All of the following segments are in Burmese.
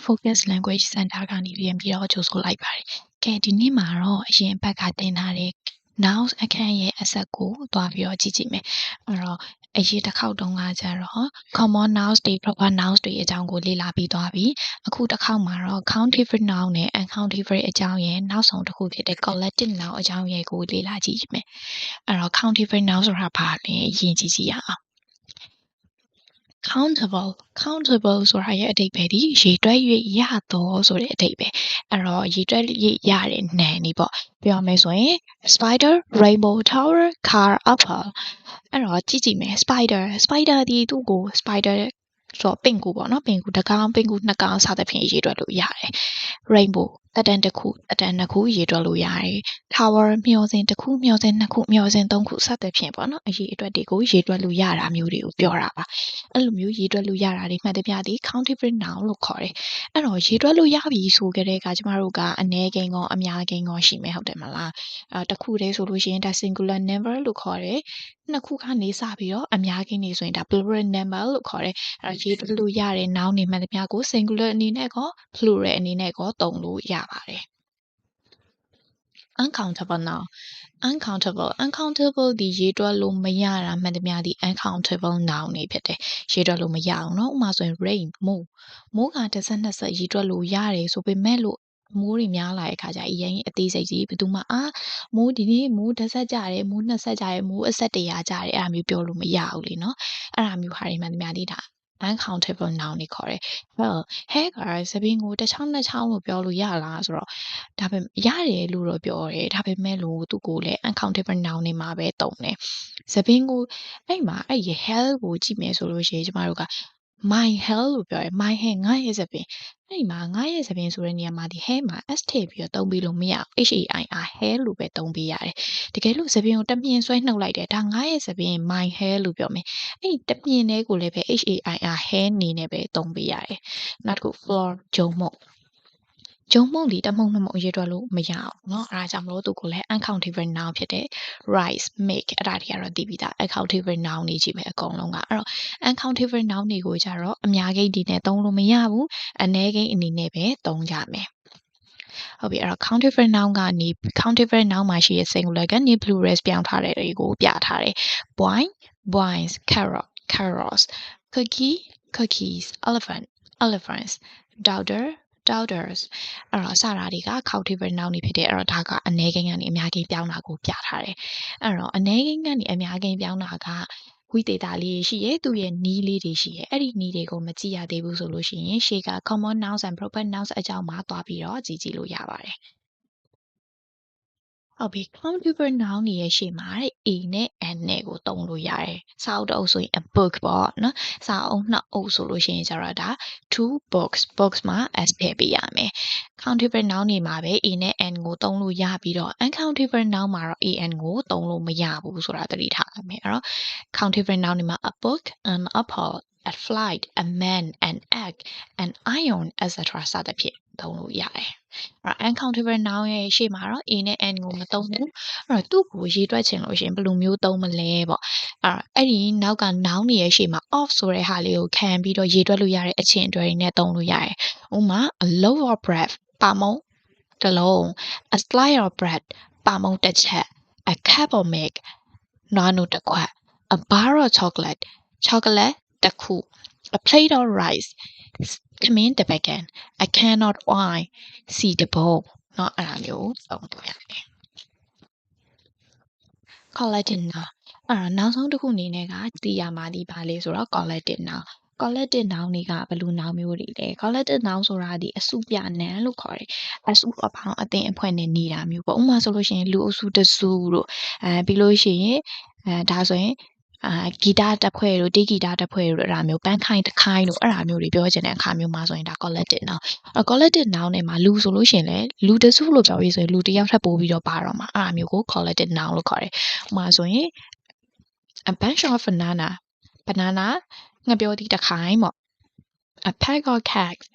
Focus Language Center ကနေပြန်ပြီးတော့ကြိုဆိုလိုက်ပါတယ်။ကဲဒီနေ့မှာတော့အရင်ဘက်ကတင်ထားတဲ့ nouns အခန်းရဲ့အဆက်ကိုသွားပြီးတော့ကြည့်ကြည့်မယ်။အဲ့တော့အရေးတစ်ခေါက်တုန်းကကျတော့ common nouns တွေ proper nouns တွေအကြောင်းကိုလေ့လာပြီးသွားပြီ။အခုတစ်ခေါက်မှာတော့ countable noun နဲ့ uncountable အကြောင်းရဲ့နောက်ဆုံးတစ်ခုဖြစ်တဲ့ collective noun အကြောင်းရဲ့ကိုလေ့လာကြည့်မယ်။အဲ့တော့ countable noun ဆိုတာဘာလဲအရင်ကြည့်ကြည့်ရအောင်။ countable ဆိုတာရဲ့အဓိပ္ပာယ်ဒီရေတွက်၍ရသောဆိုတဲ့အဓိပ္ပာယ်အဲ့တော့ရေတွက်၍ရတဲ့နံနေပေါ့ပြောမယ်ဆိုရင် spider rainbow tower car apple အဲ့တော့ကြည့်မယ် spider ဒီသူ့ကို spider ဆိုပင်ကူပေါ့နော်ပင်ကူတစ်ကောင်ပင်ကူနှစ်ကောင်စသဖြင့်ရေတွက်လို့ရတယ် rainbow တက်တန်းတစ်ခုတက်တန်းနှစ်ခုရေတွက်လို့ရတယ် tower မျှော်စင်တစ်ခုမျှော်စင်နှစ်ခုမျှော်စင်သုံးခုစသဖြင့်ပေါ့နော်အရေအတွက်တွေကိုရေတွက်လို့ရတာမျိုးတွေကိုပြောတာပါအဲ့လိုမျိုးရေတွက်လို့ရတာတွေမှတ်တပြသည် countable noun လို့ခေါ်တယ်အဲ့တော့ရေတွက်လို့ရပြီဆိုကြတဲ့အခါကျမတို့ကအနည်းကိန်းကောအများကိန်းကောရှိမယ်ဟုတ်တယ်မလားတစ်ခုတည်းဆိုလို့ရှိရင်ဒါ singular number လို့ခေါ်တယ်နှစ်ခုကနေစပြီးတော့အများကိန်းတွေဆိုရင်ဒါ plural number လို့ခေါ်တယ်အဲ့တော့ရေတွက်လို့ရတဲ့ noun တွေမှတ်တပြကို singular အနေနဲ့ကော plural အနေနဲ့ကောသုံးလို့ရပါတယ် uncountable noun uncountable ဒီရေတွက်လို့မရတာမှန်သမျှဒီ uncountable noun တွေဖြစ်တယ်ရေတွက်လို့မရအောင်เนาะဥပမာဆိုရင် rain မိုးက12ဆက်ရေတွက်လို့ရတယ်ဆိုပေမဲ့လို့မိုးတွေများလာတဲ့အခါကျအရင်အသေးစိတ်ကြီးဘယ်သူမှမိုးဒီနေ့မိုးတစ်ဆက်ကြတယ်မိုးနှစ်ဆက်ကြတယ်မိုးအဆက်တရာကြတယ်အဲ့ဒါမျိုးပြောလို့မရဘူးလေเนาะအဲ့ဒါမျိုးဟာတွေမှန်သမျှဒီဒါ uncountable noun တွေခေါ်တယ်ဟဲ့ကစပင်းကိုတစ်ချောင်းနှစ်ချောင်းလို့ပြောလို့ရလားဆိုတော့ဒါပေမဲ့ရတယ်လို့တော့ပြောတယ်ဒါပေမဲ့လို့သူကိုလည်း uncountable noun တွေမှာပဲတုံတယ်စပင်းကိုအဲ့မှာအဲ့ hell ကိုကြည့်မယ်ဆိုလို့ရှိရင်ကျမတို့က my hell လို့ပြောတယ် my hell ငါရဲ့စပင်းအဲ့မှာငါရဲ့စပင်းဆိုတဲ့နေရာမှာဒီ hell မှာ s ထည့်ပြီးတော့သုံးပြီးလို့မရအောင် HAIR hell လို့ပဲသုံးပေးရတယ်တကယ်လို့စပင်းကိုတမြင်ဆွဲနှုတ်လိုက်တယ်ဒါငါရဲ့စပင်း my hell လို့ပြောမယ်အဲ့တမြင်လေးကိုလည်းပဲ HAIR hell နေနဲ့ပဲသုံးပေးရတယ်နောက်တစ်ခု floor ဂျုံမုံလီတမှုံနှစ်မှုံရေးတွက်လို့မရအောင်เนาะအဲဒါကြောင့်မလို့သူကိုလည်း uncountable noun ဖြစ်တဲ့ rice make အဲ့ဒါတွေကတော့သိပြီးသား uncountable noun တွေကြီးပဲအကုန်လုံးကအဲ့တော့ uncountable noun တွေကိုကြတော့အများကိန်းဒီနဲ့သုံးလို့မရဘူးအနည်းကိန်းအနေနဲ့ပဲသုံးကြမယ်ဟုတ်ပြီအဲ့တော့ countable noun ကနေ countable noun မှာရှိတဲ့ singular ကနေ plural ပြောင်းထားတဲ့တွေကိုပြထားတယ် boy boys carrot carrots cookie cookies elephant elephants daughter daughters အဲ့တော့စတာတွေက countable noun တွေဖြစ်တယ်အဲ့တော့ဒါကအနည်းကိန်းကနေအများကိန်းပြောင်းတာကိုပြထားတယ်အဲ့တော့အနည်းကိန်းကနေအများကိန်းပြောင်းတာကဝိသေသလေးရှိရဲသူ့ရဲ့နီးလေးတွေရှိရဲအဲ့ဒီနီးတွေကိုမကြည့်ရသေးဘူးဆိုလို့ရှိရင်ရှေ့က common nouns and proper nouns အကြောင်းမှာသွားပြီးတော့ကြည့်လို့ရပါတယ်ဟုတ်ပြီ countable noun တွေရဲ့ရှေ့မှာ a နဲ့ n နဲ့ကိုသုံးလို့ရတယ်။စာအုပ်တစ်အုပ်ဆိုရင် a book ပေါ့နော်။စာအုပ်နှစ်အုပ်ဆိုလို့ရှိရင်ကျတော့ဒါ two books မှာ s ထည့်ပေးရမယ်။ countable noun တွေမှာပဲ a နဲ့ n ကိုသုံးလို့ရပြီးတော့ uncountable noun မှာတော့ a n ကိုသုံးလို့မရဘူးဆိုတာသတိထားရမယ်။အဲ့တော့ countable noun တွေမှာ a book an apple a flight a man an egg an iron etc စသဖြင့်သုံးလို့ရတယ်။ uncountable noun ရဲ့ရှေ့မှာတော့ a နဲ့ n ကိုမသုံးဘူးအဲ့တော့သူ့ကိုရေးတွက်ချင်လို့ရှိရင်ဘယ်လိုမျိုးသုံးမလဲပေါ့အဲ့ဒီနောက်က noun တွေရဲ့ရှေ့မှာ off ဆိုတဲ့ဟာလေးကိုခံပြီးတော့ရေးတွက်လို့ရတဲ့အချင်းအတွဲတွေနဲ့သုံးလို့ရတယ်ဥပမာ a loaf of bread ပါမုံတစ်လုံး a slice of bread ပါမုံတစ်ချက် a cup of milk နွားနို့တစ်ခွက် a bar of chocolate တစ်ခု a plate of rice ခမင်းတစ်ပကံ a can of wine စီတစ်ပုံเนาะအဲ့ဒါမျိုးသုံးလို့ရတယ်collective noun အဲ့တော့နောက်ဆုံးတစ်ခုအနေနဲ့ကသိရမှာဒီပါလေဆိုတော့ collective noun တွေကဘယ်လို noun မျိုးတွေလဲ collective noun ဆိုတာဒီအစုပြနာမ်လို့ခေါ်တယ်အစုအပေါင်းအသင်းအဖွဲ့နဲ့နေတာမျိုးပေါ့ဥပမာဆိုလို့ရှိရင်လူအုပ်စုတစုတို့ပြီးလို့ရှိရင်ဒါဆိုရင်ဂီတတပ်ဖွဲ့တို့တေးဂီတတပ်ဖွဲ့တို့အဲ့ဒါမျိုးပန်းခိုင်းတစ်ခိုင်းတို့အဲ့ဒါမျိုးတွေပြောချင်တဲ့အခါမျိုးမှာဆိုရင်ဒါ collective noun collective noun နဲ့မှာလူဆိုလို့ရှိရင်လည်းလူတစုလို့ပြောပြီးဆိုရင်လူတစ်ယောက်ထပ်ပို့ပြီးတော့ပါတော့မှာအဲ့ဒါမျိုးကို collective noun လို့ခေါ်တယ်ဥပမာဆိုရင် a bunch of banana ငှက်ပျောသီးတစ်ခိုင်းပေါ့ a pack of cakes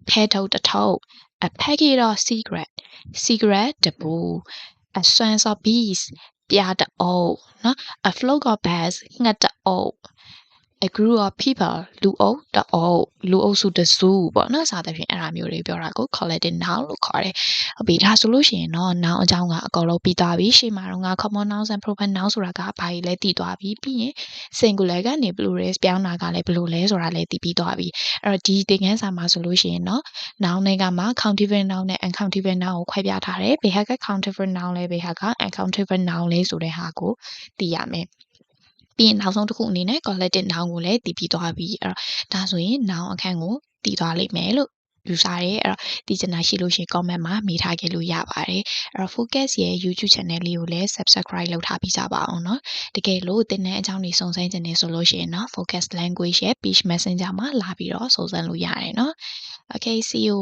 ဖဲထုတ်တစ်ထုပ် a packet of cigarette တစ်ပူ a swarm of bees ပြားတအုပ်နော် a flock of birds ငှက်တအုပ် a group of people လူအုပ်တအုပ်လူအုပ်စုတစုပေါ့နော်စသဖြင့်အဲ့ဒါမျိုးတွေပြောတာကို collective noun လို့ခေါ်တယ်ဟုတ်ပြီဒါဆိုလို့ရှိရင်တော့ noun အကြောင်းကအကုန်လုံးပြီးသွားပြီရှေ့မှာတော့ငါ common nouns and proper nouns ဆိုတာကဘာကြီးလဲတည်သွားပြီပြီးရင် singular ကနေ plural ပြောင်းတာကလည်းဘယ်လိုလဲဆိုတာလည်းတည်ပြီးသွားပြီအဲ့တော့ဒီသင်ခန်းစာမှာဆိုလို့ရှိရင်တော့ noun တွေကမှ countable noun နဲ့ uncountable noun ကိုခွဲပြထားတယ်ဘယ်ဟာက countable noun လဲဘယ်ဟာက uncountable noun လဲဆိုတဲ့ဟာကိုသိရမယ်ပြီးရင်နောက်ဆုံးတစ်ခုအနေနဲ့ collective noun ကိုလည်းတည်ပြီးသွားပြီအဲ့တော့ဒါဆိုရင် noun အခန်းကိုတည်သွားလိမ့်မယ်လို့ယူဆရဲအဲ့တော့ဒီချင်တာရှိလို့ရှိရင် comment မှာမေးထားခဲ့လို့ရပါတယ်အဲ့တော့ focus ရဲ့ YouTube channel လေးကိုလည်း subscribe လုပ်ထားပြီးကြပါအောင်เนาะတကယ်လို့သင်တဲ့အကြောင်းတွေစုံစမ်းခြင်းနေဆိုလို့ရှိရင်เนาะ focus language ရဲ့ page messenger မှာလာပြီးတော့စုံစမ်းလို့ရတယ်เนาะ okay see you